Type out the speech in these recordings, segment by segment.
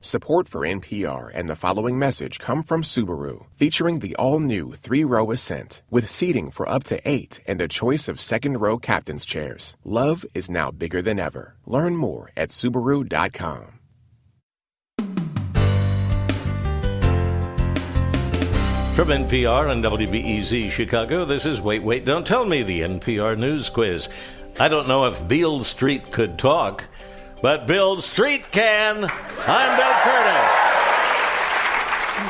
Support for NPR and the following message come from Subaru, featuring the all-new 3-row Ascent, with seating for up to 8 and a choice of second-row captain's chairs. Love is now bigger than ever. Learn more at Subaru.com. From NPR and WBEZ Chicago, this is Wait, Wait, Don't Tell Me, the NPR News Quiz. I don't know if Beale Street could talk, but Bill Street can. I'm Bill Curtis.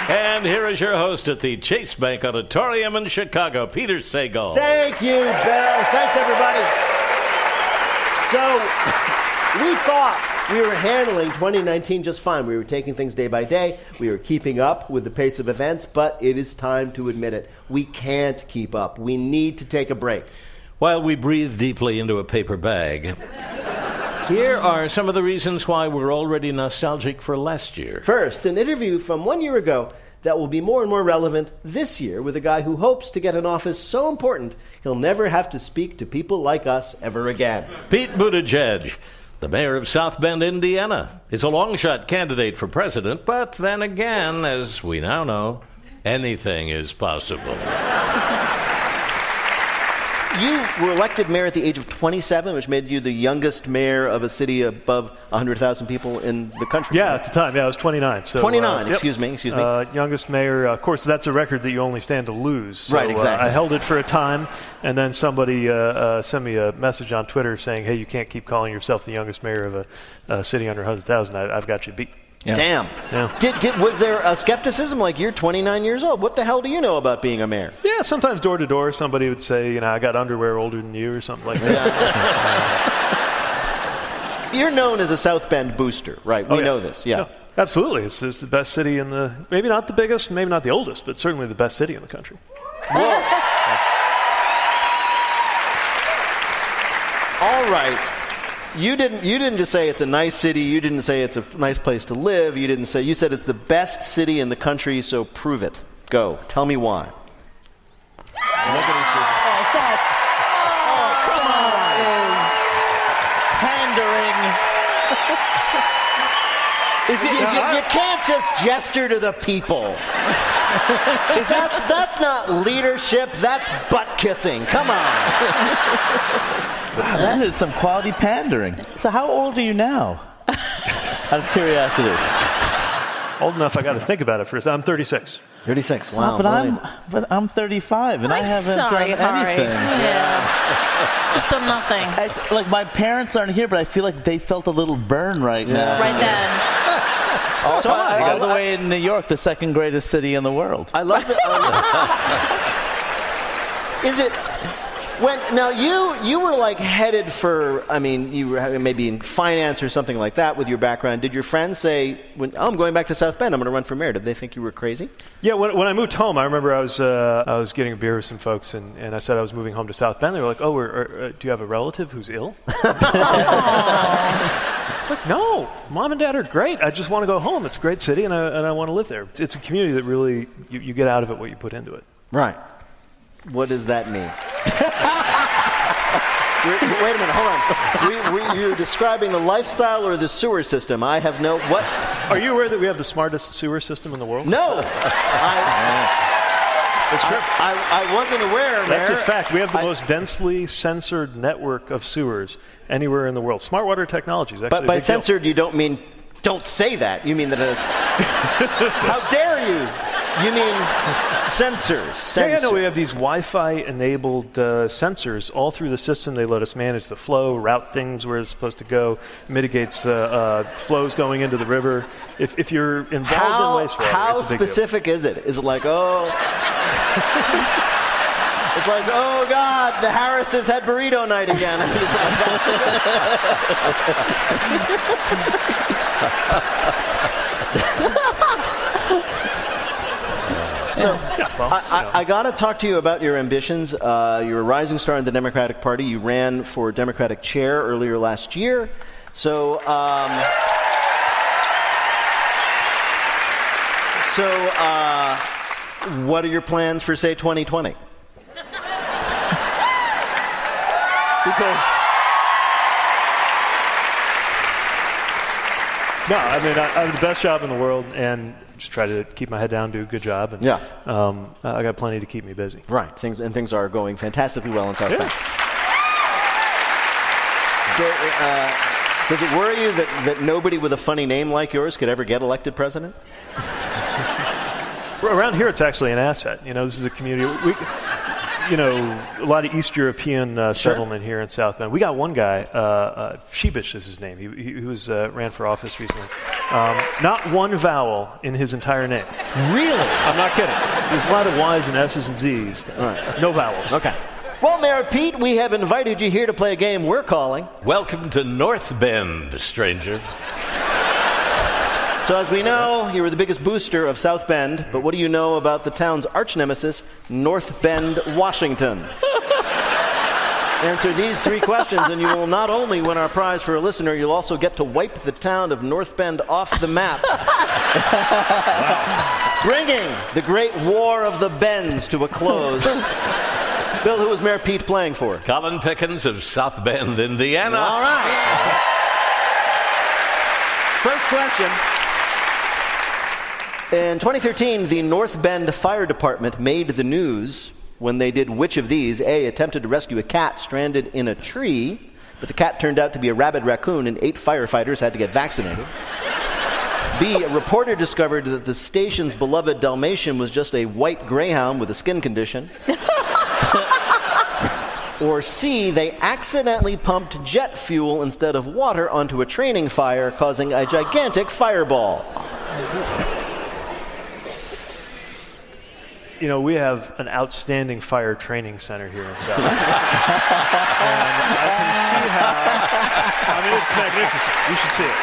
And here is your host at the Chase Bank Auditorium in Chicago, Peter Sagal. Thank you, Bill. Thanks, everybody. So, we thought we were handling 2019 just fine. We were taking things day by day. We were keeping up with the pace of events, but it is time to admit it. We can't keep up. We need to take a break. While we breathe deeply into a paper bag, here are some of the reasons why we're already nostalgic for last year. First, an interview from 1 year ago that will be more and more relevant this year with a guy who hopes to get an office so important he'll never have to speak to people like us ever again. Pete Buttigieg, the mayor of South Bend, Indiana, is a long-shot candidate for president, but then again, as we now know, anything is possible. You were elected mayor at the age of 27, which made you the youngest mayor of a city above 100,000 people in the country. Yeah, at the time. Yeah, I was 29. So, 29, excuse me. Youngest mayor. Of course, that's a record that you only stand to lose. So, right, exactly. I held it for a time, and then somebody sent me a message on Twitter saying, hey, you can't keep calling yourself the youngest mayor of a city under 100,000. I've got you beat. Yeah. Damn. Yeah. Was there a skepticism like, you're 29 years old? What the hell do you know about being a mayor? Yeah, sometimes door to door, somebody would say, I got underwear older than you or something like that. You're known as a South Bend booster, right? We know this, yeah. No, absolutely. It's the best city in the, maybe not the biggest, maybe not the oldest, but certainly the best city in the country. Whoa. All right. You didn't just say it's a nice city. You didn't say it's a nice place to live. You said it's the best city in the country, so prove it. Go. Tell me why. Come on. Pandering. You can't just gesture to the people. That's not leadership. That's butt kissing. Come on. Wow, that is some quality pandering. So how old are you now? Out of curiosity. Old enough, I got to think about it first. I'm 36. 36, wow. But I'm 35, and I haven't done anything. Yeah. Just done nothing. Like, my parents aren't here, but I feel like they felt a little burn right now. Right then. All the way in New York, the second greatest city in the world. I love that. Is it... Now you were like headed for, you were maybe in finance or something like that with your background. Did your friends say, I'm going back to South Bend, I'm going to run for mayor? Did they think you were crazy? Yeah, when I moved home, I remember I was getting a beer with some folks, and I said I was moving home to South Bend. They were like, do you have a relative who's ill? Like, no, mom and dad are great. I just want to go home. It's a great city, and I want to live there. It's a community that really, you get out of it what you put into it. Right. What does that mean? Wait a minute, hold on. You're describing the lifestyle or the sewer system? I have no... What? Are you aware that we have the smartest sewer system in the world? No! I wasn't aware, That's a fact. We have the most densely censored network of sewers anywhere in the world. Smart water technology is actually But by censored, you don't mean... Don't say that. You mean that it's... How dare you? You mean sensors. Yeah, no, we have these Wi-Fi-enabled sensors all through the system. They let us manage the flow, route things where it's supposed to go, mitigates flows going into the river. If you're involved in wastewater, how it's a big specific deal. is it? Is it like, it's like, oh, God, the Harrises had burrito night again. So, I got to talk to you about your ambitions. You're a rising star in the Democratic Party. You ran for Democratic chair earlier last year. So, what are your plans for, say, 2020? No, I mean, I have the best job in the world, and just try to keep my head down, do a good job, and I got plenty to keep me busy. Right, things are going fantastically well in South Bend. Does it worry you that nobody with a funny name like yours could ever get elected president? Around here, it's actually an asset. This is a community. A lot of East European settlement here in South Bend. We got one guy, Sheebish is his name. He was ran for office recently. Not one vowel in his entire name. Really? I'm not kidding. There's a lot of Y's and S's and Z's. All right. No vowels. Okay. Well, Mayor Pete, we have invited you here to play a game we're calling Welcome to North Bend, stranger. So as we know, you were the biggest booster of South Bend, but what do you know about the town's arch nemesis, North Bend, Washington? Answer these 3 questions and you will not only win our prize for a listener, you'll also get to wipe the town of North Bend off the map. Bringing the great war of the Bends to a close. Bill, who is Mayor Pete playing for? Colin Pickens of South Bend, Indiana. All right. First question. In 2013, the North Bend Fire Department made the news when they did which of these? A, attempted to rescue a cat stranded in a tree, but the cat turned out to be a rabid raccoon and 8 firefighters had to get vaccinated. B, a reporter discovered that the station's beloved Dalmatian was just a white greyhound with a skin condition. Or C, they accidentally pumped jet fuel instead of water onto a training fire, causing a gigantic fireball. We have an outstanding fire training center here in South Bend. And I can see how, it's magnificent. You should see it.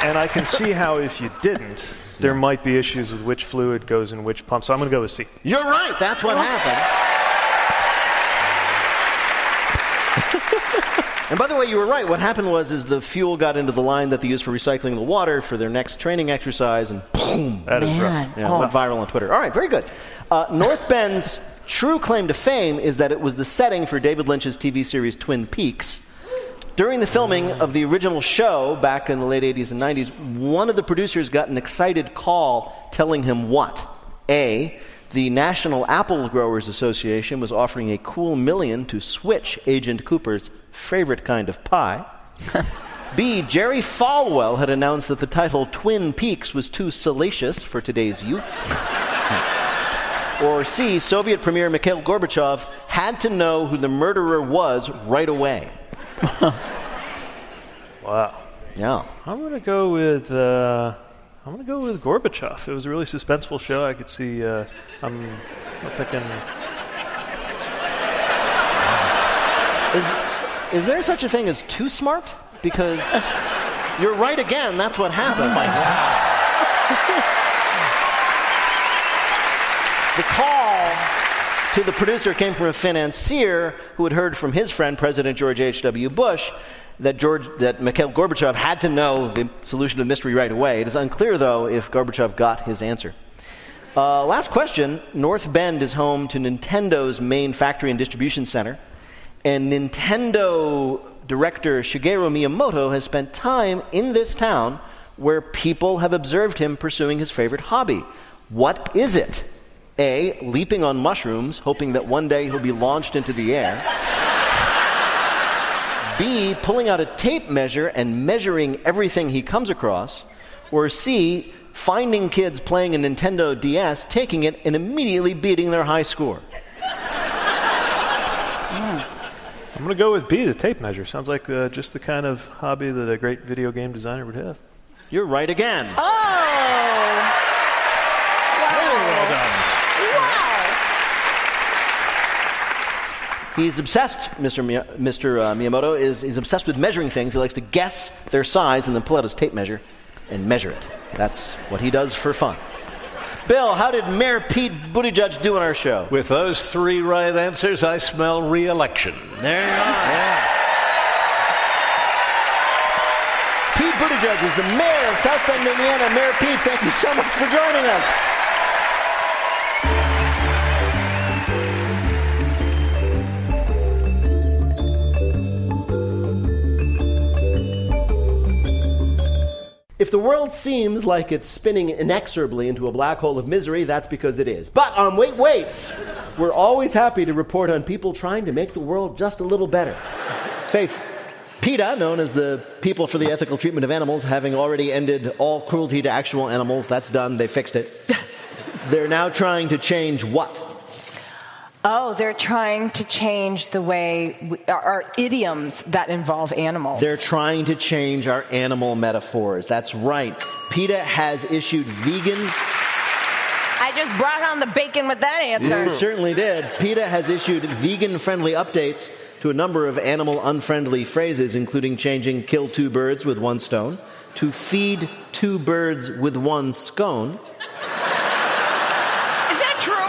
And I can see how if you didn't, there might be issues with which fluid goes in which pump. So I'm going to go with C. You're right. That's what happened. And by the way, you were right. What happened was the fuel got into the line that they used for recycling the water for their next training exercise, and boom. That is rough. Yeah, went viral on Twitter. All right, very good. North Bend's true claim to fame is that it was the setting for David Lynch's TV series Twin Peaks. During the filming of the original show back in the late 80s and 90s, one of the producers got an excited call telling him what? A, the National Apple Growers Association was offering a cool $1 million to switch Agent Cooper's favorite kind of pie. B, Jerry Falwell had announced that the title Twin Peaks was too salacious for today's youth. Or C, Soviet Premier Mikhail Gorbachev had to know who the murderer was right away. Wow. Yeah. I'm going to go with Gorbachev. It was a really suspenseful show. I could see. I'm thinking. Is there such a thing as too smart? Because you're right again. That's what happened. Oh my God. The call to the producer came from a financier who had heard from his friend, President George H.W. Bush, that Mikhail Gorbachev had to know the solution to the mystery right away. It is unclear, though, if Gorbachev got his answer. Last question. North Bend is home to Nintendo's main factory and distribution center. And Nintendo director Shigeru Miyamoto has spent time in this town where people have observed him pursuing his favorite hobby. What is it? A, leaping on mushrooms, hoping that one day he'll be launched into the air. B, pulling out a tape measure and measuring everything he comes across. Or C, finding kids playing a Nintendo DS, taking it, and immediately beating their high score. I'm going to go with B, the tape measure. Sounds like just the kind of hobby that a great video game designer would have. You're right again. Oh! Wow. Very well done. Wow. He's obsessed, Mr. Miyamoto, he's obsessed with measuring things. He likes to guess their size and then pull out his tape measure and measure it. That's what he does for fun. Bill, how did Mayor Pete Buttigieg do on our show? With those 3 right answers, I smell re-election. There you are. Yeah. Pete Buttigieg is the mayor of South Bend, Indiana. Mayor Pete, thank you so much for joining us. If the world seems like it's spinning inexorably into a black hole of misery, that's because it is. But wait! We're always happy to report on people trying to make the world just a little better. Faith, PETA, known as the People for the Ethical Treatment of Animals, having already ended all cruelty to actual animals, that's done, they fixed it. They're now trying to change what? Oh, they're trying to change the way our idioms that involve animals. They're trying to change our animal metaphors. That's right. PETA has issued vegan... I just brought on the bacon with that answer. You certainly did. PETA has issued vegan-friendly updates to a number of animal-unfriendly phrases, including changing kill 2 birds with 1 stone to feed 2 birds with 1 scone.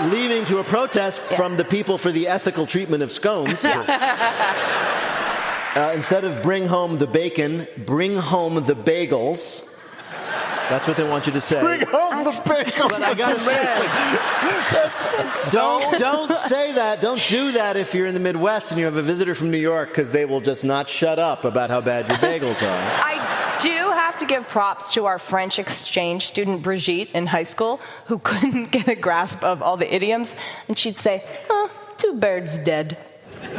Leading to a protest from the People for the Ethical Treatment of Scones. Instead of bring home the bacon, bring home the bagels. That's what they want you to say. Bring home the bagels. But I gotta say, don't say that. Don't do that if you're in the Midwest and you have a visitor from New York, because they will just not shut up about how bad your bagels are. I do have to give props to our French exchange student Brigitte in high school, who couldn't get a grasp of all the idioms, and she'd say, 2 birds dead. We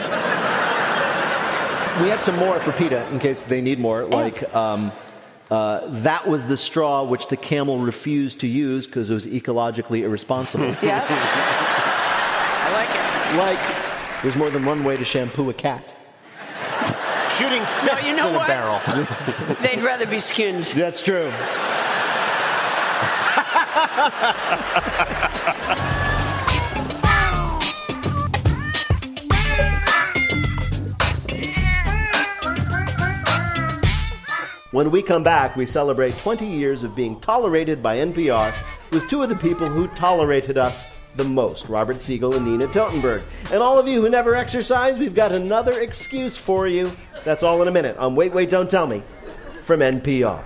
have some more for PETA in case they need more, like that was the straw which the camel refused to use because it was ecologically irresponsible. Yeah. I like it. Like, there's more than one way to shampoo a cat. Shooting fists in a barrel. They'd rather be skinned. That's true. When we come back, we celebrate 20 years of being tolerated by NPR with 2 of the people who tolerated us the most, Robert Siegel and Nina Totenberg. And all of you who never exercise, we've got another excuse for you. That's all in a minute on Wait, Don't Tell Me from NPR.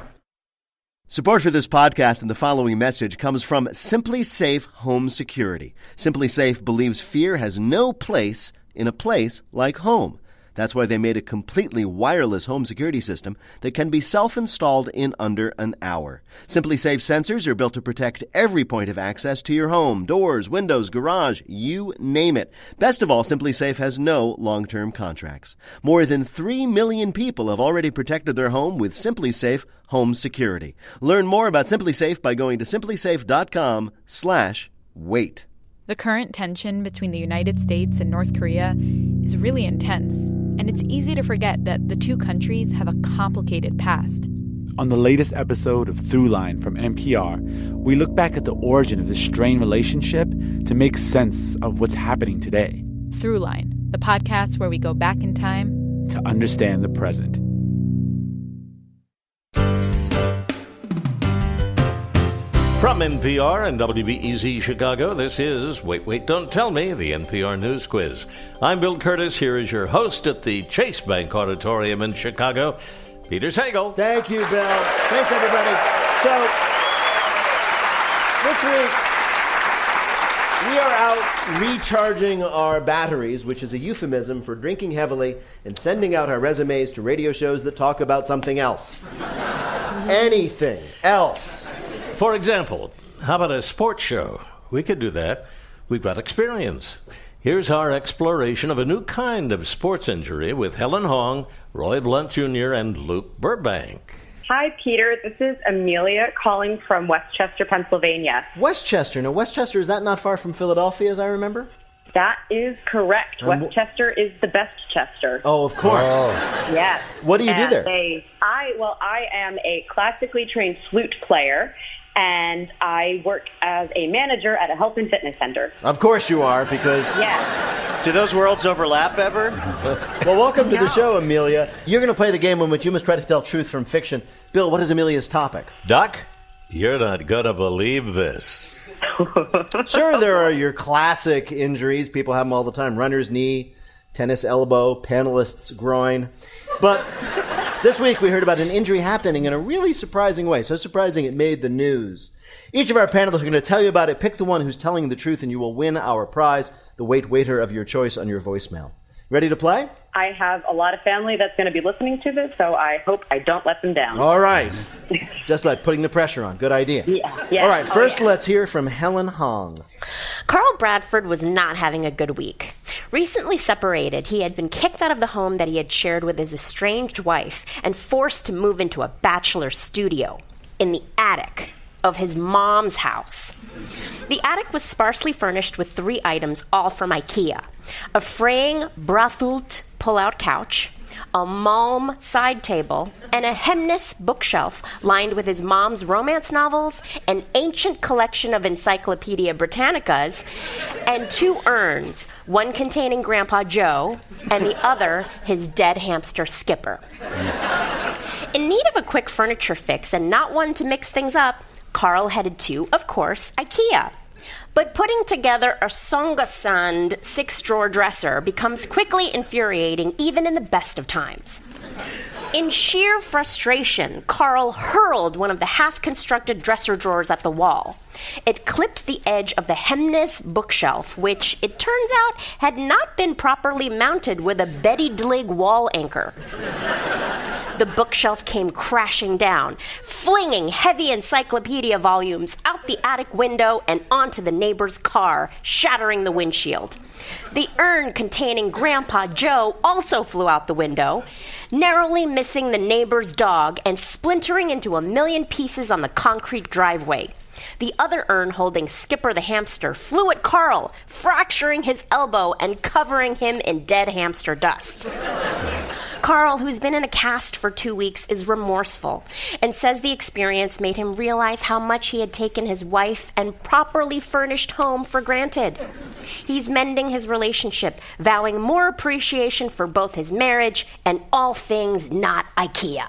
Support for this podcast and the following message comes from Simply Safe Home Security. Simply Safe believes fear has no place in a place like home. That's why they made a completely wireless home security system that can be self-installed in under an hour. Simply Safe sensors are built to protect every point of access to your home, doors, windows, garage, you name it. Best of all, Simply Safe has no long-term contracts. More than 3 million people have already protected their home with Simply Safe Home Security. Learn more about Simply Safe by going to simplysafe.com/wait. The current tension between the United States and North Korea is really intense, and it's easy to forget that the 2 countries have a complicated past. On the latest episode of Throughline from NPR, we look back at the origin of this strained relationship to make sense of what's happening today. Throughline, the podcast where we go back in time to understand the present. From NPR and WBEZ Chicago, this is Wait, Don't Tell Me, the NPR News Quiz. I'm Bill Curtis. Here is your host at the Chase Bank Auditorium in Chicago, Peter Sagal. Thank you, Bill. Thanks, everybody. So, this week, we are out recharging our batteries, which is a euphemism for drinking heavily and sending out our resumes to radio shows that talk about something else. Anything else. For example, how about a sports show? We could do that. We've got experience. Here's our exploration of a new kind of sports injury with Helen Hong, Roy Blunt Jr., and Luke Burbank. Hi, Peter. This is Amelia calling from Westchester, Pennsylvania. Westchester. Now, Westchester, is that not far from Philadelphia, as I remember? That is correct. Westchester is the best Chester. Oh, of course. Oh. Yes. What do you do there? I am a classically trained flute player, and I work as a manager at a health and fitness center. Of course you are, because... Yes. Do those worlds overlap ever? Well, welcome to the show, Amelia. You're going to play the game in which you must try to tell truth from fiction. Bill, what is Amelia's topic? Doc, you're not going to believe this. Sure, there are your classic injuries. People have them all the time. Runner's knee, tennis elbow, panelist's groin. But this week we heard about an injury happening in a really surprising way. So surprising it made the news. Each of our panelists are going to tell you about it. Pick the one who's telling the truth and you will win our prize, the Wait Waiter of your choice on your voicemail. Ready to play? I have a lot of family that's going to be listening to this, so I hope I don't let them down. All right. Just like putting the pressure on. Good idea. Yeah. All right, first let's hear from Helen Hong. Carl Bradford was not having a good week. Recently separated, he had been kicked out of the home that he had shared with his estranged wife and forced to move into a bachelor studio in the attic of his mom's house. The attic was sparsely furnished with 3 items, all from IKEA. A fraying Brathult pull-out couch, a Malm side table, and a Hemnes bookshelf lined with his mom's romance novels, an ancient collection of Encyclopedia Britannicas, and 2 urns, one containing Grandpa Joe and the other his dead hamster Skipper. In need of a quick furniture fix and not one to mix things up, Carl headed to, of course, IKEA. But putting together a Songasand 6-drawer dresser becomes quickly infuriating even in the best of times. In sheer frustration, Carl hurled one of the half-constructed dresser drawers at the wall. It clipped the edge of the Hemnes bookshelf, which, it turns out, had not been properly mounted with a Betty Dlig wall anchor. The bookshelf came crashing down, flinging heavy encyclopedia volumes out the attic window and onto the neighbor's car, shattering the windshield. The urn containing Grandpa Joe also flew out the window, narrowly missing the neighbor's dog and splintering into a million pieces on the concrete driveway. The other urn holding Skipper the hamster flew at Carl, fracturing his elbow and covering him in dead hamster dust. Carl, who's been in a cast for 2 weeks, is remorseful and says the experience made him realize how much he had taken his wife and properly furnished home for granted. He's mending his relationship, vowing more appreciation for both his marriage and all things not IKEA.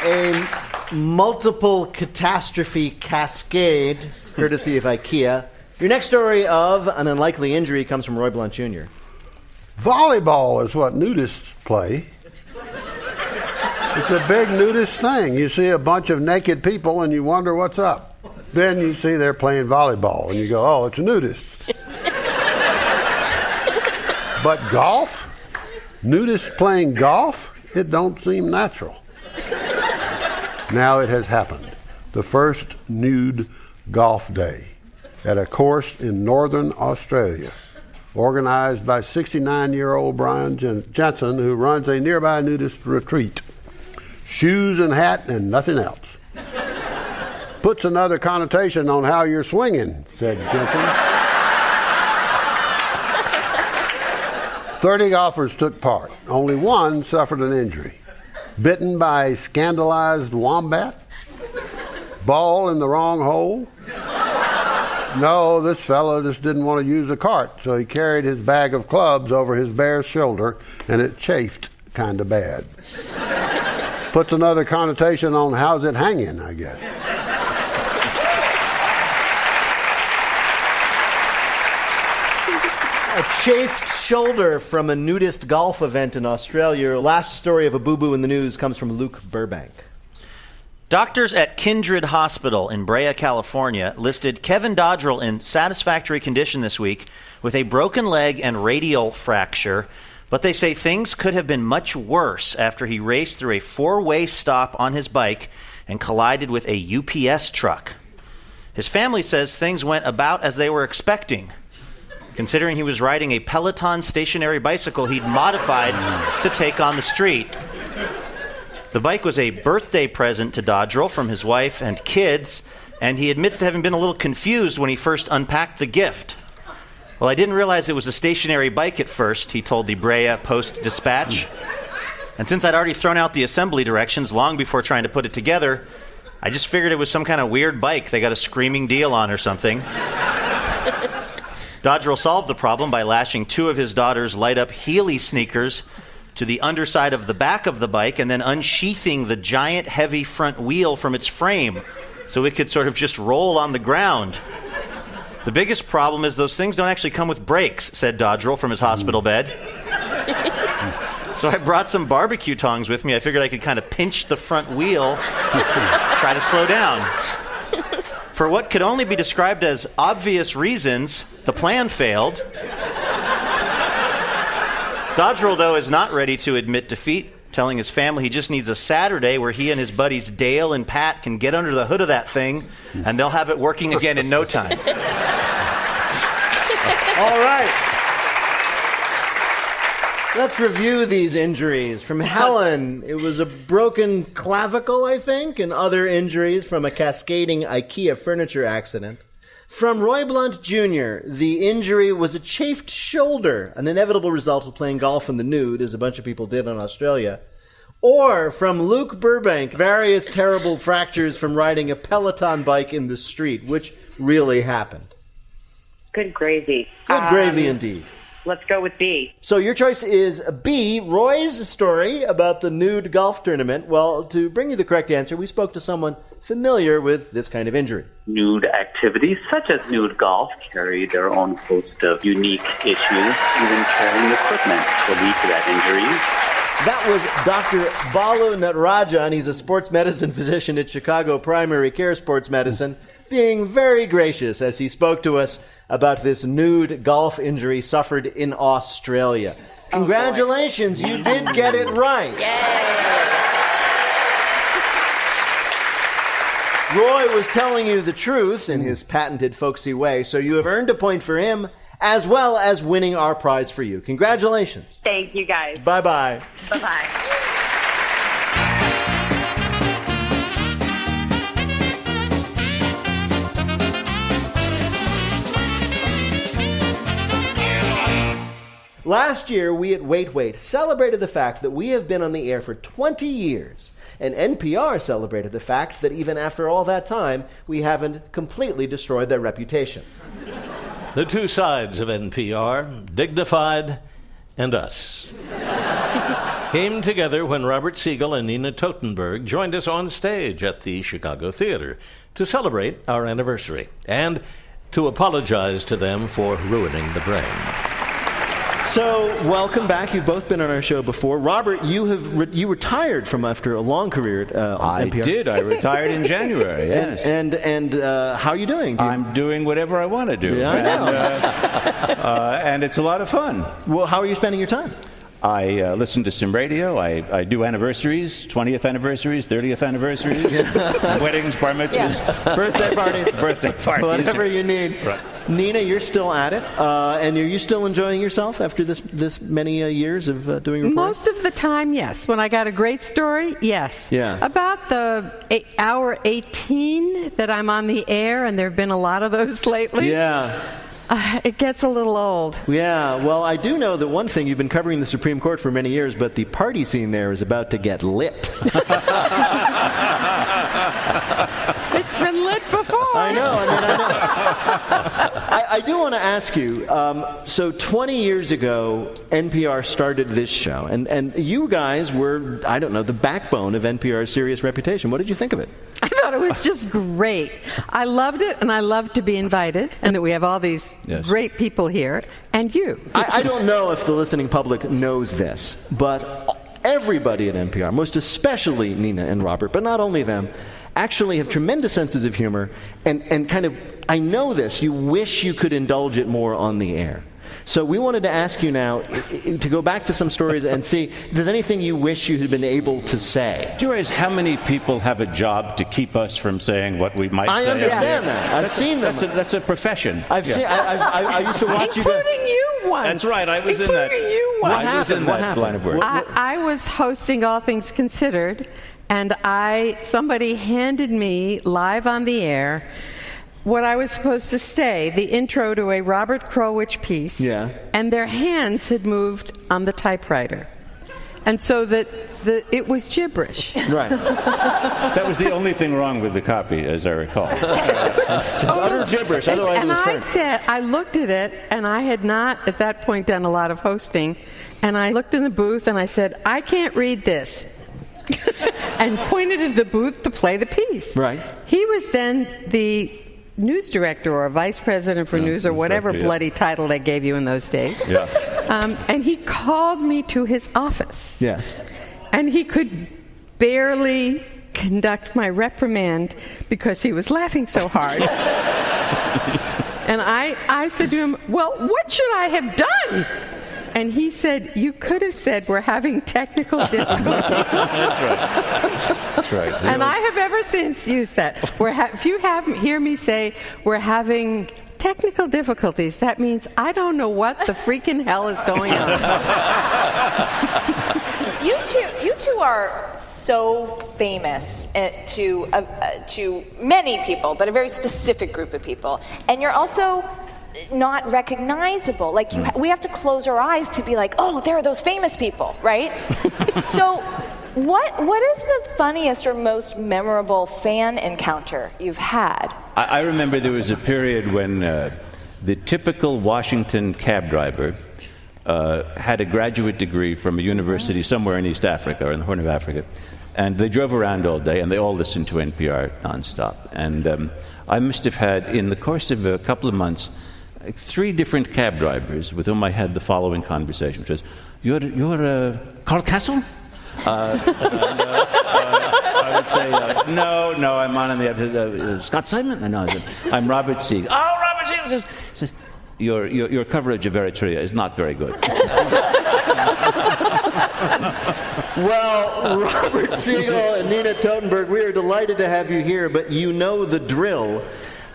A multiple catastrophe cascade, courtesy of IKEA. Your next story of an unlikely injury comes from Roy Blunt Jr. Volleyball is what nudists play. It's a big nudist thing. You see a bunch of naked people and you wonder what's up. Then you see they're playing volleyball and you go, oh, it's nudists. But golf? Nudists playing golf? It don't seem natural. Now it has happened. The first nude golf day at a course in northern Australia, organized by 69-year-old Brian Jensen, who runs a nearby nudist retreat. Shoes and hat and nothing else. Puts another connotation on how you're swinging, said Jensen. 30 golfers took part. Only one suffered an injury. Bitten by a scandalized wombat? Ball in the wrong hole? No, this fellow just didn't want to use a cart, so he carried his bag of clubs over his bare shoulder, and it chafed kind of bad. Puts another connotation on how's it hanging, I guess. A chafed shoulder from a nudist golf event in Australia. Last story of a boo-boo in the news comes from Luke Burbank. Doctors at Kindred Hospital in Brea, California, listed Kevin Dodrell in satisfactory condition this week with a broken leg and radial fracture, but they say things could have been much worse after he raced through a 4-way stop on his bike and collided with a UPS truck. His family says things went about as they were expecting, considering he was riding a Peloton stationary bicycle he'd modified to take on the street. The bike was a birthday present to Dodrell from his wife and kids, and he admits to having been a little confused when he first unpacked the gift. Well, I didn't realize it was a stationary bike at first, he told the Brea Post-Dispatch. And since I'd already thrown out the assembly directions long before trying to put it together, I just figured it was some kind of weird bike they got a screaming deal on or something. Dodrell solved the problem by lashing 2 of his daughter's light-up Heeley sneakers to the underside of the back of the bike and then unsheathing the giant heavy front wheel from its frame so it could sort of just roll on the ground. The biggest problem is those things don't actually come with brakes, said Dodrell from his hospital bed. So I brought some barbecue tongs with me. I figured I could kind of pinch the front wheel, try to slow down. For what could only be described as obvious reasons, the plan failed. Dodgerel, though, is not ready to admit defeat, telling his family he just needs a Saturday where he and his buddies Dale and Pat can get under the hood of that thing, and they'll have it working again in no time. All right. Let's review these injuries. From Helen, it was a broken clavicle, I think, and other injuries from a cascading IKEA furniture accident. From Roy Blunt Jr., the injury was a chafed shoulder, an inevitable result of playing golf in the nude, as a bunch of people did in Australia. Or from Luke Burbank, various terrible fractures from riding a Peloton bike in the street, which really happened. Good gravy. Good gravy indeed. Let's go with B. So your choice is B, Roy's story about the nude golf tournament. Well, to bring you the correct answer, we spoke to someone familiar with this kind of injury. Nude activities, such as nude golf, carry their own host of unique issues. Even carrying equipment will lead to that injury. That was Dr. Balu Natarajan. He's a sports medicine physician at Chicago Primary Care Sports Medicine, being very gracious as he spoke to us about this nude golf injury suffered in Australia. Congratulations, you did get it right. Roy was telling you the truth in his patented folksy way, so you have earned a point for him, as well as winning our prize for you. Congratulations. Thank you, guys. Bye-bye. Bye-bye. Last year, we at Wait celebrated the fact that we have been on the air for 20 years. And NPR celebrated the fact that even after all that time, we haven't completely destroyed their reputation. The two sides of NPR, dignified and us, came together when Robert Siegel and Nina Totenberg joined us on stage at the Chicago Theater to celebrate our anniversary and to apologize to them for ruining the brain. So, welcome back. You've both been on our show before. Robert, you retired from after a long career at NPR. I did. I retired in January, yes. And how are you doing? I'm doing whatever I want to do. Yeah, I know. And it's a lot of fun. Well, how are you spending your time? I listen to some radio. I do anniversaries, 20th anniversaries, 30th anniversaries, weddings, bar mitzvahs. Yeah. Birthday parties. Birthday parties. Whatever you need. Right. Nina, you're still at it. And are you still enjoying yourself after this many years of doing reporting? Most of the time, yes. When I got a great story, yes. Yeah. About the hour 18 that I'm on the air, and there have been a lot of those lately. Yeah. It gets a little old. Yeah, well, I do know that one thing, you've been covering the Supreme Court for many years, but the party scene there is about to get lit. It's been lit before. I know. I do want to ask you, so 20 years ago, NPR started this show, and you guys were, I don't know, the backbone of NPR's serious reputation. What did you think of it? I thought it was just great. I loved it, and I loved to be invited, and that we have all these great people here, and you. I don't know if the listening public knows this, but everybody at NPR, most especially Nina and Robert, but not only them, actually have tremendous senses of humor, and kind of, I know this, you wish you could indulge it more on the air. So we wanted to ask you now to go back to some stories and see if there's anything you wish you had been able to say. Do you realize how many people have a job to keep us from saying what we might say? I understand that. I've seen them. That's a profession. I used to watch you guys. Including you once. That's right. I was in that. You once. What happened? What happened? Line of work. I was hosting All Things Considered, and somebody handed me live on the air what I was supposed to say, the intro to a Robert Krulwich piece, and their hands had moved on the typewriter. And so it was gibberish. Right. That was the only thing wrong with the copy, as I recall. It's utter gibberish, otherwise it was French. I looked at it, and I had not, at that point, done a lot of hosting, and I looked in the booth, and I said, I can't read this. And pointed at the booth to play the piece. Right. He was then the news director or vice president for news or whatever bloody title they gave you in those days. Yeah. And he called me to his office. Yes. And he could barely conduct my reprimand because he was laughing so hard. And I said to him, well, what should I have done? And he said, you could have said, we're having technical difficulties. That's right. And I have ever since used that. If you hear me say, we're having technical difficulties, that means I don't know what the freaking hell is going on. You two are so famous to many people, but a very specific group of people. And you're also not recognizable. Like, we have to close our eyes to be like, oh, there are those famous people, right? So what is the funniest or most memorable fan encounter you've had? I remember there was a period when the typical Washington cab driver had a graduate degree from a university somewhere in East Africa or in the Horn of Africa. And they drove around all day, and they all listened to NPR nonstop. And I must have had, in the course of a couple of months, 3 different cab drivers with whom I had the following conversation, which was, you're Carl Castle? I would say, no, I'm on the episode. Scott Simon? No, I'm Robert Siegel. Oh, Robert Siegel! Says, your coverage of Eritrea is not very good. Well, Robert Siegel and Nina Totenberg, we are delighted to have you here, but you know the drill.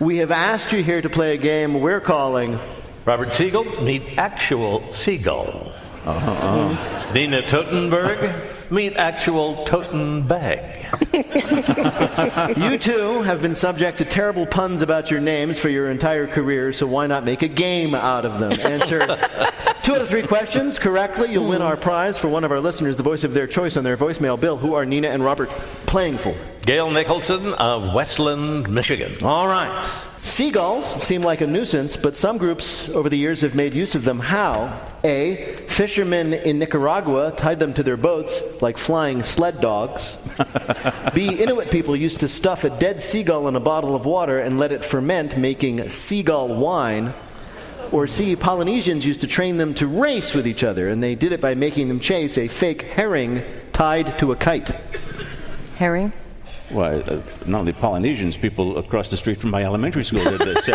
We have asked you here to play a game we're calling Robert Siegel, meet actual seagull. Nina Totenberg, meet actual Toten bag. You two have been subject to terrible puns about your names for your entire career, so why not make a game out of them? Answer 2 out of 3 questions correctly. You'll win our prize for one of our listeners, the voice of their choice on their voicemail. Bill, who are Nina and Robert playing for? Gail Nicholson of Westland, Michigan. All right. Seagulls seem like a nuisance, but some groups over the years have made use of them. How? A. Fishermen in Nicaragua tied them to their boats like flying sled dogs. B. Inuit people used to stuff a dead seagull in a bottle of water and let it ferment, making seagull wine. Or C. Polynesians used to train them to race with each other, and they did it by making them chase a fake herring tied to a kite. Herring? Well, not only Polynesians, people across the street from my elementary school did this, so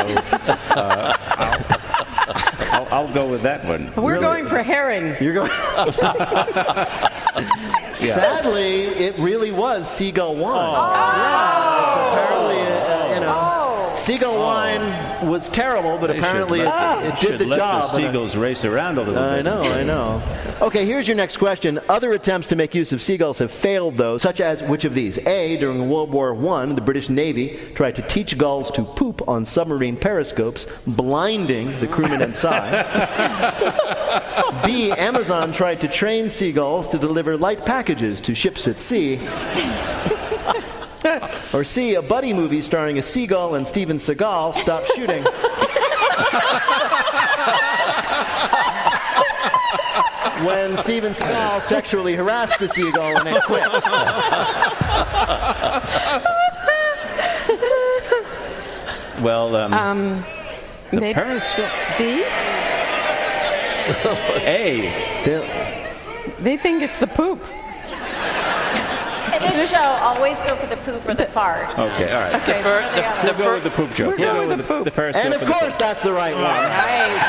I'll go with that one. We're going for herring. You're going... Yeah. Sadly, it really was seagull wine. Yeah, it's apparently, seagull wine was terrible, but apparently it did the job. The seagulls race around a little bit. I know. Okay, here's your next question. Other attempts to make use of seagulls have failed, though, such as which of these? A. During World War I, the British Navy tried to teach gulls to poop on submarine periscopes, blinding the crewmen inside. B. Amazon tried to train seagulls to deliver light packages to ships at sea. Or C. A buddy movie starring a seagull and Steven Seagal stopped shooting. When Steven Seagal sexually harassed the seagull and it quit. Well, the periscope. B? A. They think it's the poop. In this show, always go for the poop or the fart. Okay, all right. Okay. We'll go with the poop joke. We're going with the poop. The periscope And of course, that's the right one. Nice.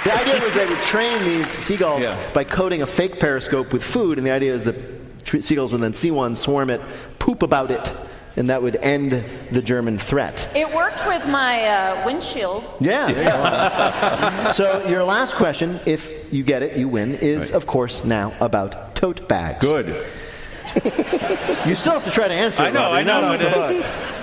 The idea was they would train these seagulls by coating a fake periscope with food, and the idea is that seagulls would then see one, swarm it, poop about it, and that would end the German threat. It worked with my windshield. Yeah. There you go. So your last question, if you get it, you win, is, of course, now about tote bags. Good. You still have to try to answer it. I know.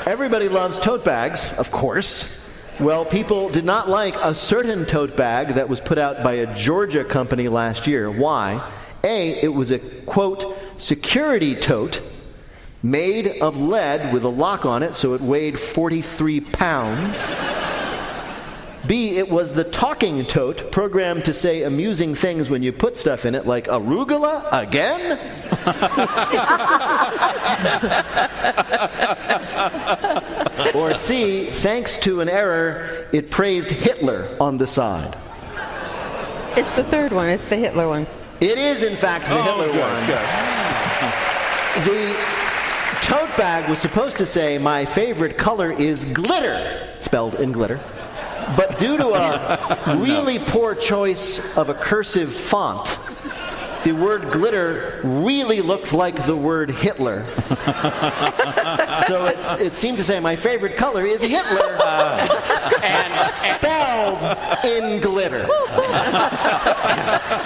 Everybody loves tote bags, of course. Well, people did not like a certain tote bag that was put out by a Georgia company last year. Why? A, it was a, quote, security tote made of lead with a lock on it, so it weighed 43 pounds. B, it was the talking tote programmed to say amusing things when you put stuff in it, like arugula again? Or C, thanks to an error, it praised Hitler on the side. It's the third one. It's the Hitler one. It is, in fact, the Hitler one. Good. The tote bag was supposed to say, my favorite color is glitter, spelled in glitter. But due to a really poor choice of a cursive font, the word glitter really looked like the word Hitler. So it seemed to say, my favorite color is Hitler, and spelled in glitter.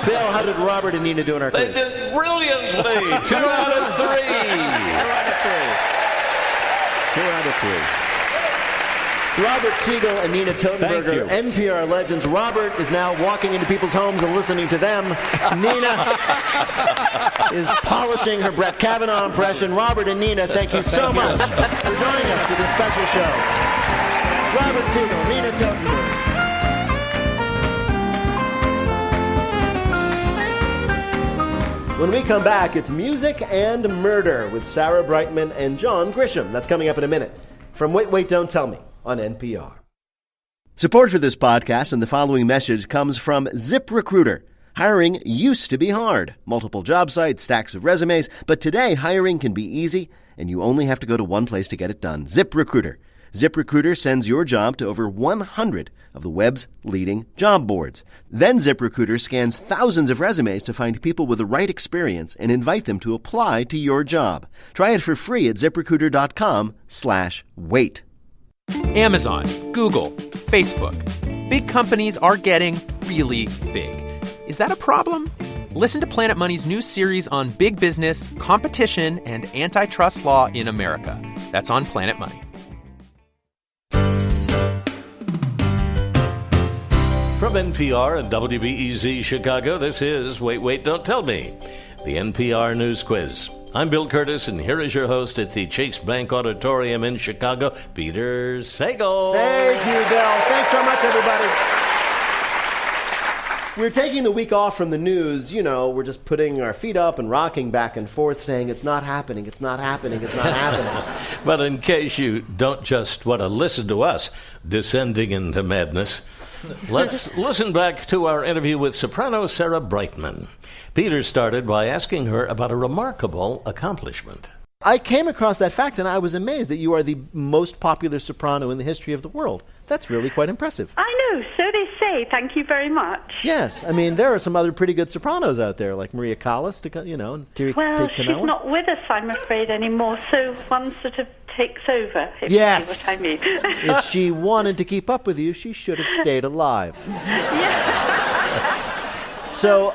Bill, how did Robert and Nina do in our quiz? They did brilliantly. 2 out of 3. 2 out of 3. Robert Siegel and Nina Totenberger, NPR legends. Robert is now walking into people's homes and listening to them. Nina is polishing her Brett Kavanaugh impression. Robert and Nina, thank you so much for joining us for this special show. Robert Siegel, Nina Totenberger. When we come back, it's Music and Murder with Sarah Brightman and John Grisham. That's coming up in a minute. From Wait, Wait, Don't Tell Me on NPR. Support for this podcast and the following message comes from ZipRecruiter. Hiring used to be hard. Multiple job sites, stacks of resumes, but today hiring can be easy, and you only have to go to one place to get it done. ZipRecruiter. ZipRecruiter sends your job to over 100 of the web's leading job boards. Then ZipRecruiter scans thousands of resumes to find people with the right experience and invite them to apply to your job. Try it for free at ZipRecruiter.com/wait. Amazon, Google, Facebook. Big companies are getting really big. Is that a problem? Listen to Planet Money's new series on big business, competition, and antitrust law in America. That's on Planet Money. From NPR and WBEZ Chicago, this is Wait, Wait, Don't Tell Me, the NPR News Quiz. I'm Bill Curtis, and here is your host at the Chase Bank Auditorium in Chicago, Peter Sagal. Thank you, Bill. Thanks so much, everybody. We're taking the week off from the news. You know, we're just putting our feet up and rocking back and forth, saying it's not happening, it's not happening, it's not happening. But in case you don't just want to listen to us descending into madness, let's listen back to our interview with soprano Sarah Brightman. Peter started by asking her about a remarkable accomplishment. I came across that fact, and I was amazed that you are the most popular soprano in the history of the world. That's really quite impressive. I know, so they say. Thank you very much. Yes, I mean, there are some other pretty good sopranos out there, like Maria Callas, you know, and Terry Well, she's not with us, I'm afraid, anymore, so one sort of takes over, if you see what I mean. If she wanted to keep up with you, she should have stayed alive. So,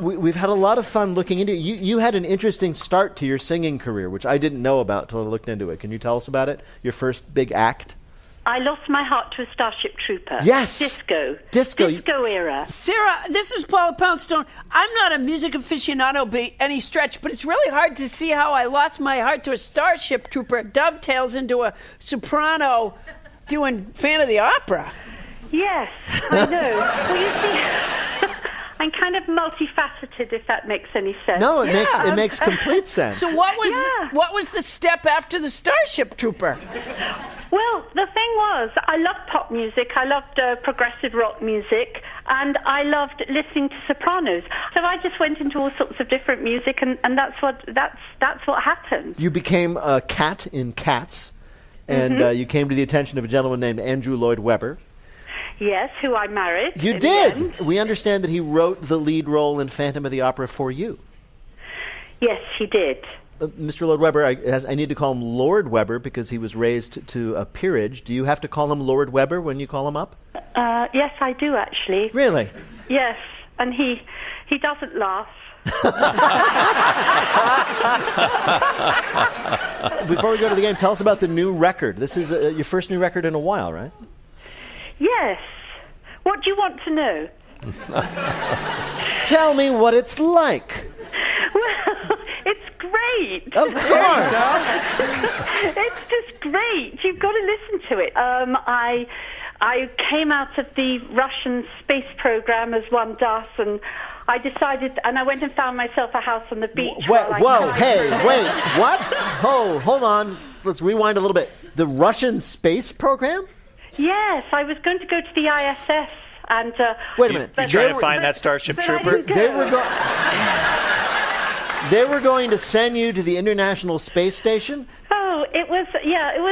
we've had a lot of fun looking into it. You had an interesting start to your singing career, which I didn't know about until I looked into it. Can you tell us about it? Your first big act? I lost my heart to a Starship Trooper. Yes. Disco era. Sarah, this is Paula Poundstone. I'm not a music aficionado by any stretch, but it's really hard to see how I lost my heart to a Starship Trooper. It dovetails into a soprano doing Fan of the Opera. Yes, I know. Well, you see, I'm kind of multifaceted, if that makes any sense. No, it makes complete sense. So what was the step after the Starship Trooper? Well, the thing was, I loved pop music, I loved progressive rock music, and I loved listening to sopranos. So I just went into all sorts of different music, and that's what happened. You became a cat in Cats, and you came to the attention of a gentleman named Andrew Lloyd Webber. Yes, who I married. You did. We understand that he wrote the lead role in Phantom of the Opera for you. Yes, he did. Mr. Lloyd Webber, I need to call him Lord Webber because he was raised to a peerage. Do you have to call him Lord Webber when you call him up? Yes, I do, actually. Really? Yes, and he doesn't laugh. Before we go to the game, tell us about the new record. This is your first new record in a while, right? Yes. What do you want to know? Tell me what it's like. Well, it's great. Of course. It's just great. You've got to listen to it. I came out of the Russian space program, as one does, and I decided, and I went and found myself a house on the beach. Wait, what? Hold on. Let's rewind a little bit. The Russian space program? Yes, I was going to go to the ISS, and wait a minute. You trying to find that Starship Trooper? They were going to send you to the International Space Station? Oh, it was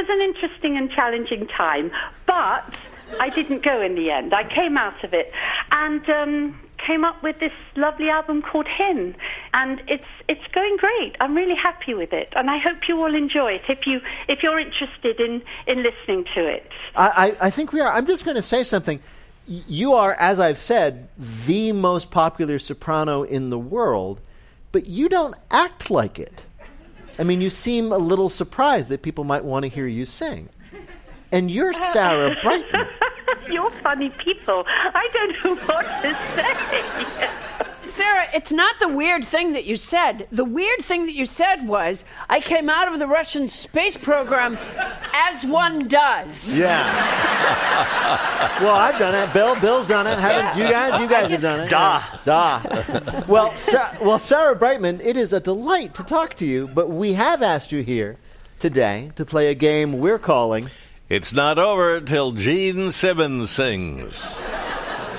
an interesting and challenging time, but I didn't go in the end. I came out of it and came up with this lovely album called Hymn, and it's going great. I'm really happy with it, and I hope you all enjoy it if you're interested in listening to it. I think we are. I'm just going to say something. You are, as I've said, the most popular soprano in the world, but you don't act like it. I mean, you seem a little surprised that people might want to hear you sing. And you're Sarah Brightman. You're funny people. I don't know what to say. Sarah, it's not the weird thing that you said. The weird thing that you said was, I came out of the Russian space program as one does. Yeah. Well, I've done it. Bill's done it. Haven't you guys? You guys have done it. Da. Well, Sarah Brightman, it is a delight to talk to you, but we have asked you here today to play a game we're calling It's Not Over Till Gene Simmons Sings.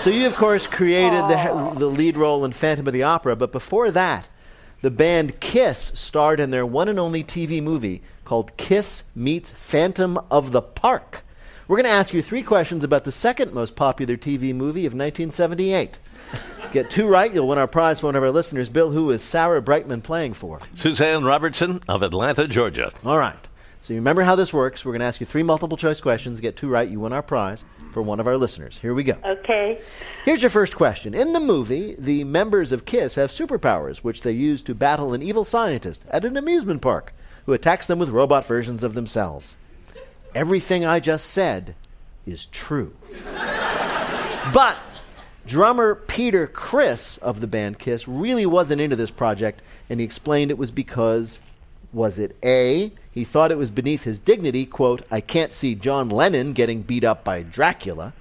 So you, of course, created the lead role in Phantom of the Opera, but before that, the band Kiss starred in their one and only TV movie called Kiss Meets Phantom of the Park. We're going to ask you 3 questions about the second most popular TV movie of 1978. Get 2 right, you'll win our prize for one of our listeners. Bill, who is Sarah Brightman playing for? Suzanne Robertson of Atlanta, Georgia. All right. So you remember how this works. We're going to ask you 3 multiple-choice questions. Get 2 right, you win our prize for one of our listeners. Here we go. Okay. Here's your first question. In the movie, the members of KISS have superpowers, which they use to battle an evil scientist at an amusement park who attacks them with robot versions of themselves. Everything I just said is true. But drummer Peter Criss of the band KISS really wasn't into this project, and he explained it was because, was it A, he thought it was beneath his dignity, quote, I can't see John Lennon getting beat up by Dracula.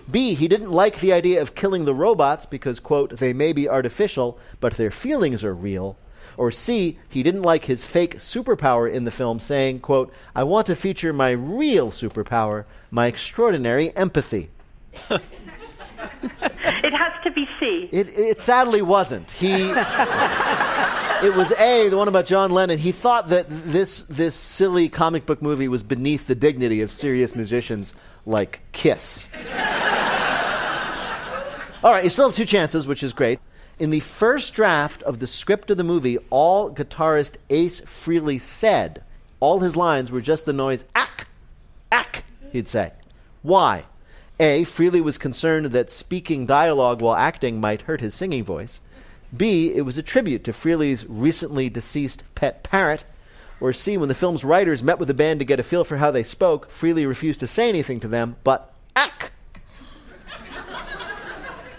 B, he didn't like the idea of killing the robots because, quote, they may be artificial, but their feelings are real. Or C, he didn't like his fake superpower in the film, saying, quote, I want to feature my real superpower, my extraordinary empathy. It has to be C. It sadly wasn't. It was A, the one about John Lennon. He thought that this silly comic book movie was beneath the dignity of serious musicians like Kiss. All right, you still have 2 chances, which is great. In the first draft of the script of the movie, all guitarist Ace Frehley said, all his lines were just the noise, ack, ack, he'd say. Why? A, Frehley was concerned that speaking dialogue while acting might hurt his singing voice. B, it was a tribute to Frehley's recently deceased pet parrot. Or C, when the film's writers met with the band to get a feel for how they spoke, Frehley refused to say anything to them, but ack.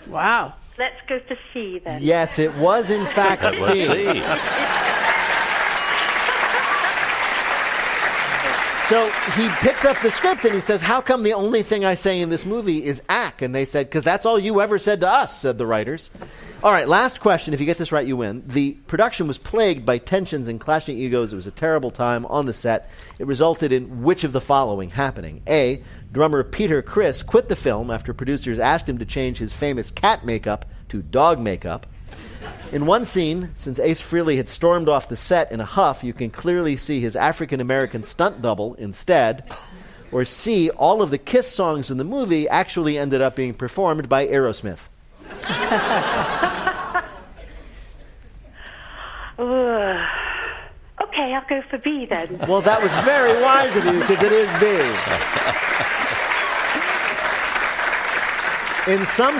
Wow. Let's go for C then. Yes, it was in fact C. So he picks up the script and he says, how come the only thing I say in this movie is ack? And they said, because that's all you ever said to us, said the writers. All right, last question. If you get this right, you win. The production was plagued by tensions and clashing egos. It was a terrible time on the set. It resulted in which of the following happening? A, drummer Peter Criss quit the film after producers asked him to change his famous cat makeup to dog makeup. In one scene, since Ace Frehley had stormed off the set in a huff, you can clearly see his African-American stunt double instead. Or C, all of the Kiss songs in the movie actually ended up being performed by Aerosmith. Okay, I'll go for B then. Well, that was very wise of you, because it is B. In some,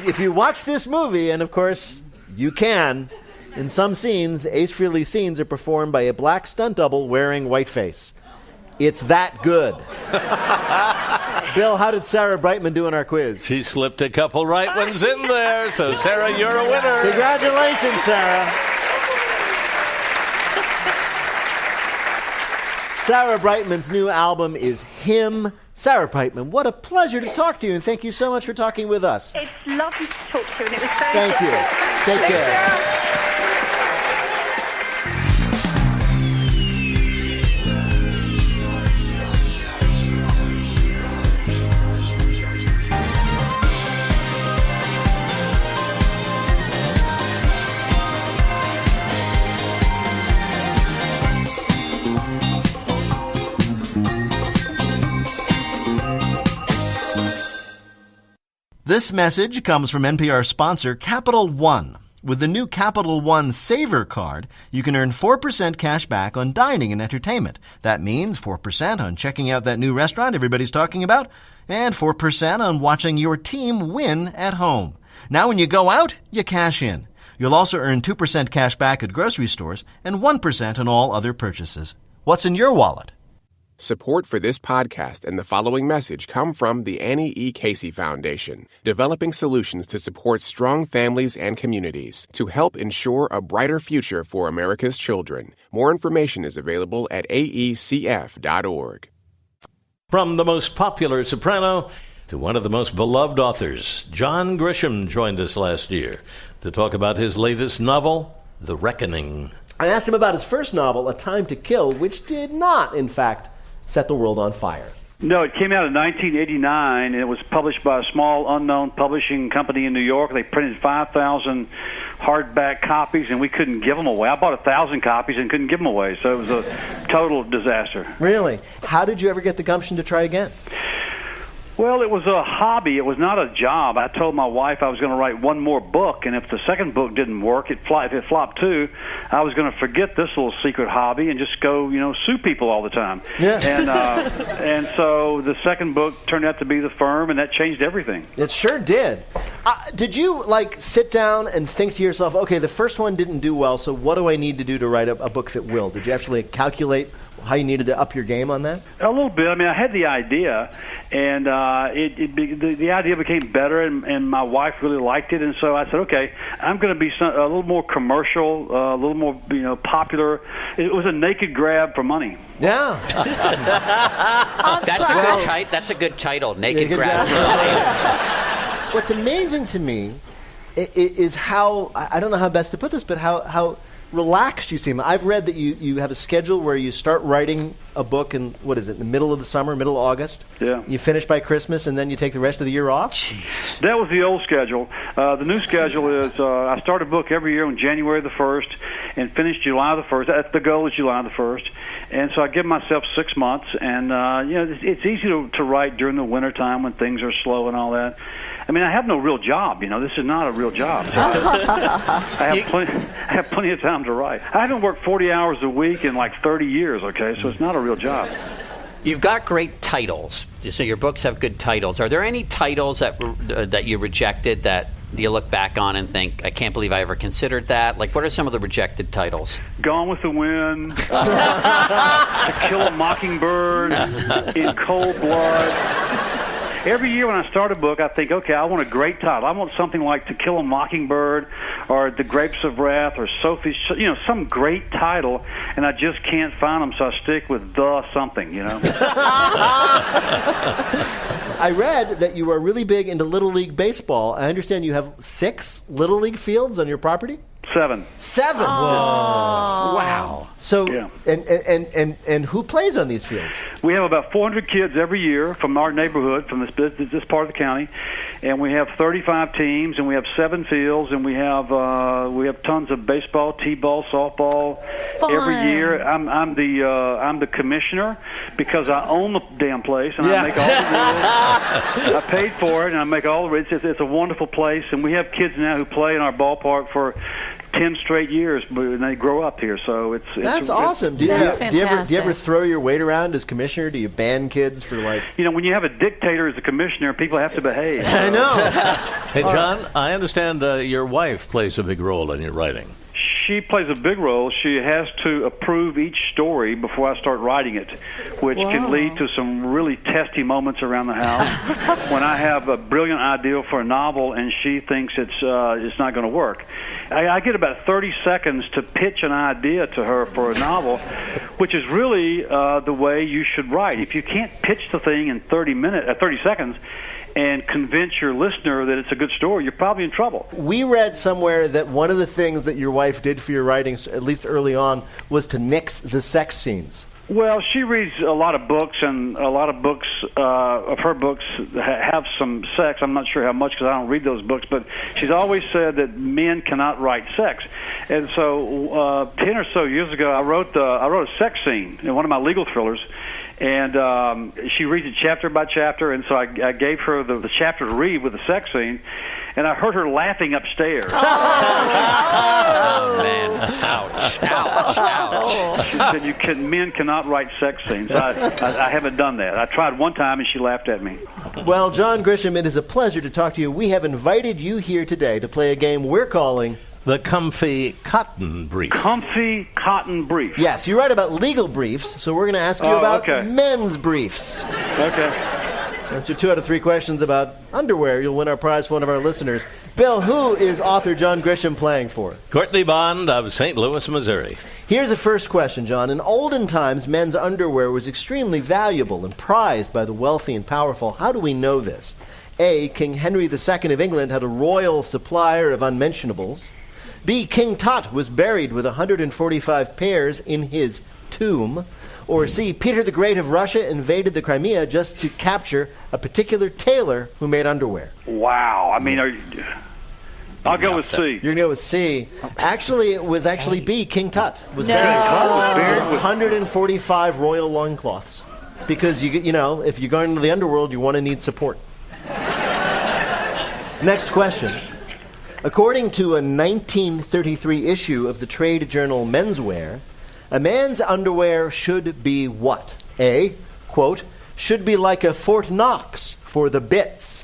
if you watch this movie, and of course you can, in some scenes, Ace Frehley's scenes are performed by a black stunt double wearing whiteface. It's that good. Bill, how did Sarah Brightman do in our quiz? She slipped a couple right ones in there, so Sarah, you're a winner. Congratulations, Sarah. Sarah Brightman's new album is Hymn. Sarah Brightman, what a pleasure to talk to you, and thank you so much for talking with us. It's lovely to talk to you, and it was very Thank you. Take care. Sarah. This message comes from NPR sponsor Capital One. With the new Capital One Saver card, you can earn 4% cash back on dining and entertainment. That means 4% on checking out that new restaurant everybody's talking about, and 4% on watching your team win at home. Now when you go out, you cash in. You'll also earn 2% cash back at grocery stores and 1% on all other purchases. What's in your wallet? Support for this podcast and the following message come from the Annie E. Casey Foundation, developing solutions to support strong families and communities to help ensure a brighter future for America's children. More information is available at aecf.org. From the most popular soprano to one of the most beloved authors, John Grisham joined us last year to talk about his latest novel, The Reckoning. I asked him about his first novel, A Time to Kill, which did not, in fact, set the world on fire. No, it came out in 1989, and it was published by a small, unknown publishing company in New York. They printed 5,000 hardback copies, and we couldn't give them away. I bought 1,000 copies and couldn't give them away, so it was a total disaster. Really? How did you ever get the gumption to try again? Well, it was a hobby. It was not a job. I told my wife I was going to write one more book, and if the second book didn't work, if it flopped too, I was going to forget this little secret hobby and just go, sue people all the time. Yeah. And so the second book turned out to be The Firm, and that changed everything. It sure did. Did you, sit down and think to yourself, okay, the first one didn't do well, so what do I need to do to write a book that will? Did you actually calculate how you needed to up your game on that? A little bit. I mean, I had the idea, and the idea became better, and my wife really liked it, and so I said, okay, I'm going to be a little more commercial, a little more popular. It was a naked grab for money. Yeah. That's a good title, Naked Grab for Money. What's amazing to me is how, I don't know how best to put this, but how relaxed you seem. I've read that you have a schedule where you start writing a book in, the middle of the summer, middle of August? Yeah. You finish by Christmas, and then you take the rest of the year off? That was the old schedule. The new schedule is I start a book every year on January the 1st and finish July the 1st. That's the goal, is July the 1st. And so I give myself 6 months, and it's easy to write during the wintertime when things are slow and all that. I mean, I have no real job. This is not a real job. I have plenty of time to write. I haven't worked 40 hours a week in 30 years, okay? So it's not a real job. You've got great titles. So your books have good titles. Are there any titles that you rejected that you look back on and think, I can't believe I ever considered that? What are some of the rejected titles? Gone with the Wind, To Kill a Mockingbird, In Cold Blood. Every year when I start a book, I think, okay, I want a great title. I want something like To Kill a Mockingbird or The Grapes of Wrath or Sophie's, some great title, and I just can't find them, so I stick with the something, I read that you are really big into Little League Baseball. I understand you have 6 Little League fields on your property? 7. 7? Whoa. Wow. So, yeah. And who plays on these fields? We have about 400 kids every year from our neighborhood, from this part of the county, and we have 35 teams, and we have 7 fields, and we have tons of baseball, t-ball, softball. Fun. Every year. I'm the commissioner because I own the damn place, and I make all the rules. I paid for it, and I make all the rules. It's a wonderful place, and we have kids now who play in our ballpark for 10 straight years, and they grow up here, so that's awesome. Do you ever throw your weight around as commissioner? Do you ban kids for when you have a dictator as a commissioner, people have to behave. I know. Hey, John, I understand your wife plays a big role in your writing. She plays a big role. She has to approve each story before I start writing it, which can lead to some really testy moments around the house when I have a brilliant idea for a novel and she thinks it's not going to work. I get about 30 seconds to pitch an idea to her for a novel, which is really the way you should write. If you can't pitch the thing in 30 seconds, and convince your listener that it's a good story, you're probably in trouble. We read somewhere that one of the things that your wife did for your writing, at least early on, was to nix the sex scenes. Well, she reads a lot of books, and a lot of books of her books have some sex. I'm not sure how much because I don't read those books, but she's always said that men cannot write sex. And so 10 or so years ago, I wrote a sex scene in one of my legal thrillers, And she reads it chapter by chapter, and so I gave her the chapter to read with the sex scene, and I heard her laughing upstairs. Oh, man. Ouch. Ouch. Ouch. She said, men cannot write sex scenes. I haven't done that. I tried one time, and she laughed at me. Well, John Grisham, it is a pleasure to talk to you. We have invited you here today to play a game we're calling the Comfy Cotton Brief. Comfy Cotton Brief. Yes, you write about legal briefs, so we're going to ask you about men's briefs. Okay. Answer 2 out of 3 questions about underwear. You'll win our prize for one of our listeners. Bill, who is author John Grisham playing for? Courtney Bond of St. Louis, Missouri. Here's the first question, John. In olden times, men's underwear was extremely valuable and prized by the wealthy and powerful. How do we know this? A, King Henry II of England had a royal supplier of unmentionables. B, King Tut was buried with 145 pairs in his tomb. Or C, Peter the Great of Russia invaded the Crimea just to capture a particular tailor who made underwear. Wow. I mean, I'll go with C. You're going to go with C. Actually, it was B, King Tut was buried with 145 royal loincloths. Because, you know, if you're going into the underworld, you want to need support. Next question. According to a 1933 issue of the trade journal Menswear, a man's underwear should be what? A, quote, should be like a Fort Knox for the bits.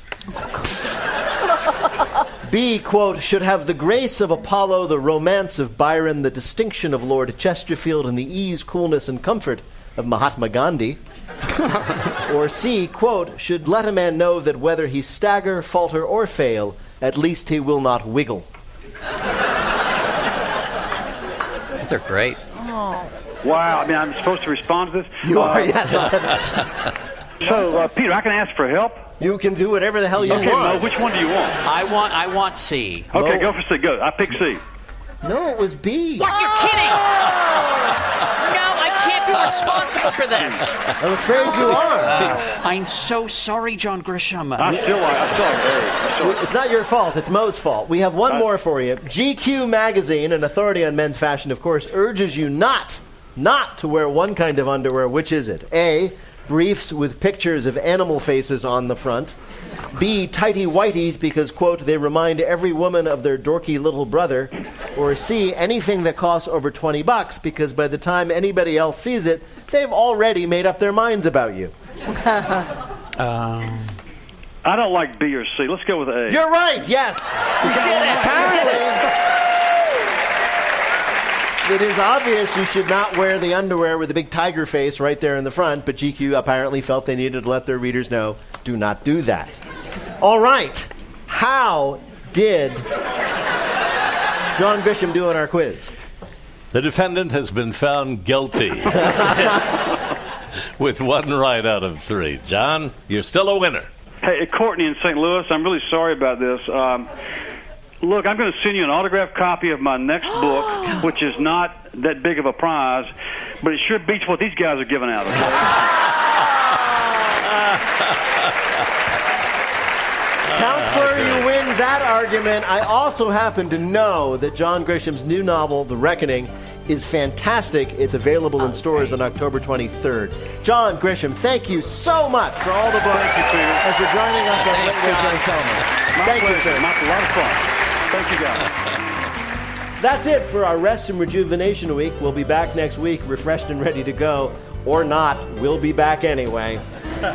B, quote, should have the grace of Apollo, the romance of Byron, the distinction of Lord Chesterfield, and the ease, coolness, and comfort of Mahatma Gandhi. Or C, quote, should let a man know that whether he stagger, falter, or fail, at least he will not wiggle. These are great. Oh. Wow. I mean, I'm supposed to respond to this? You are, yes. So, Peter, I can ask for help? You can do whatever the hell you want. Mo, which one do you want? I want C. Okay, go for C. Go. I pick C. No, it was B. What? You're kidding? No, I can't be responsible for this. I'm afraid you are. I'm so sorry, John Grisham. I'm sorry. It's not your fault. It's Mo's fault. We have one more for you. GQ magazine, an authority on men's fashion, of course, urges you not to wear one kind of underwear. Which is it? A, briefs with pictures of animal faces on the front. B, tighty whities because, quote, they remind every woman of their dorky little brother. Or C, anything that costs over $20 because by the time anybody else sees it, they've already made up their minds about you. I don't like B or C. Let's go with A. You're right, yes. You did it. Apparently, it is obvious you should not wear the underwear with the big tiger face right there in the front, but GQ apparently felt they needed to let their readers know, do not do that. All right. How did John Grisham do on our quiz? The defendant has been found guilty. With 1 right out of 3. John, you're still a winner. Hey, Courtney in St. Louis, I'm really sorry about this. Look, I'm going to send you an autographed copy of my next book, which is not that big of a prize, but it sure beats what these guys are giving out, okay? Counselor, you win that argument. I also happen to know that John Grisham's new novel, The Reckoning, is fantastic. It's available in stores on October 23rd. John Grisham, thank you so much for all the books. Thank you, Peter. And for joining us on Wait, Wait, Don't Tell Me. Thank you, sir. A lot of fun. Thank you, guys. That's it for our Rest and Rejuvenation Week. We'll be back next week, refreshed and ready to go. Or not, we'll be back anyway.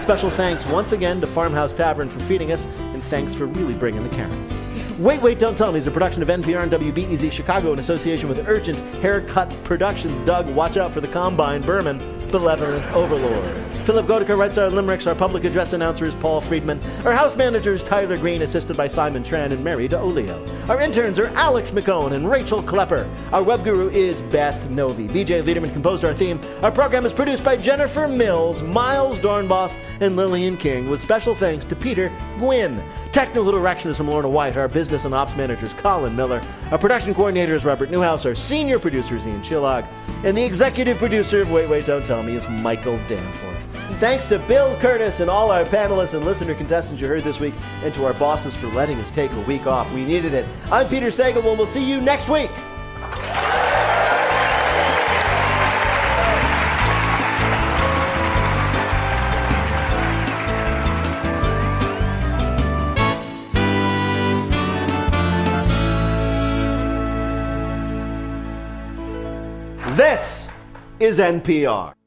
Special thanks once again to Farmhouse Tavern for feeding us, and thanks for really bringing the Karens. Wait, Wait, Don't Tell Me is a production of NPR and WBEZ Chicago in association with Urgent Haircut Productions. Doug, watch out for the Combine. Berman, Benevolent Overlord. Philip Goedeke writes our limericks. Our public address announcer is Paul Friedman. Our house manager is Tyler Green, assisted by Simon Tran and Mary DeOlio. Our interns are Alex McCone and Rachel Klepper. Our web guru is Beth Novi. BJ Liederman composed our theme. Our program is produced by Jennifer Mills, Miles Dornbos, and Lillian King, with special thanks to Peter Gwynn. Technical direction is from Lorna White. Our business and ops manager is Colin Miller. Our production coordinator is Robert Newhouse. Our senior producer is Ian Chillog. And the executive producer of Wait, Wait, Don't Tell Me is Michael Danforth. Thanks to Bill Curtis and all our panelists and listener contestants you heard this week, and to our bosses for letting us take a week off. We needed it. I'm Peter Sagal, and we'll see you next week. This is NPR.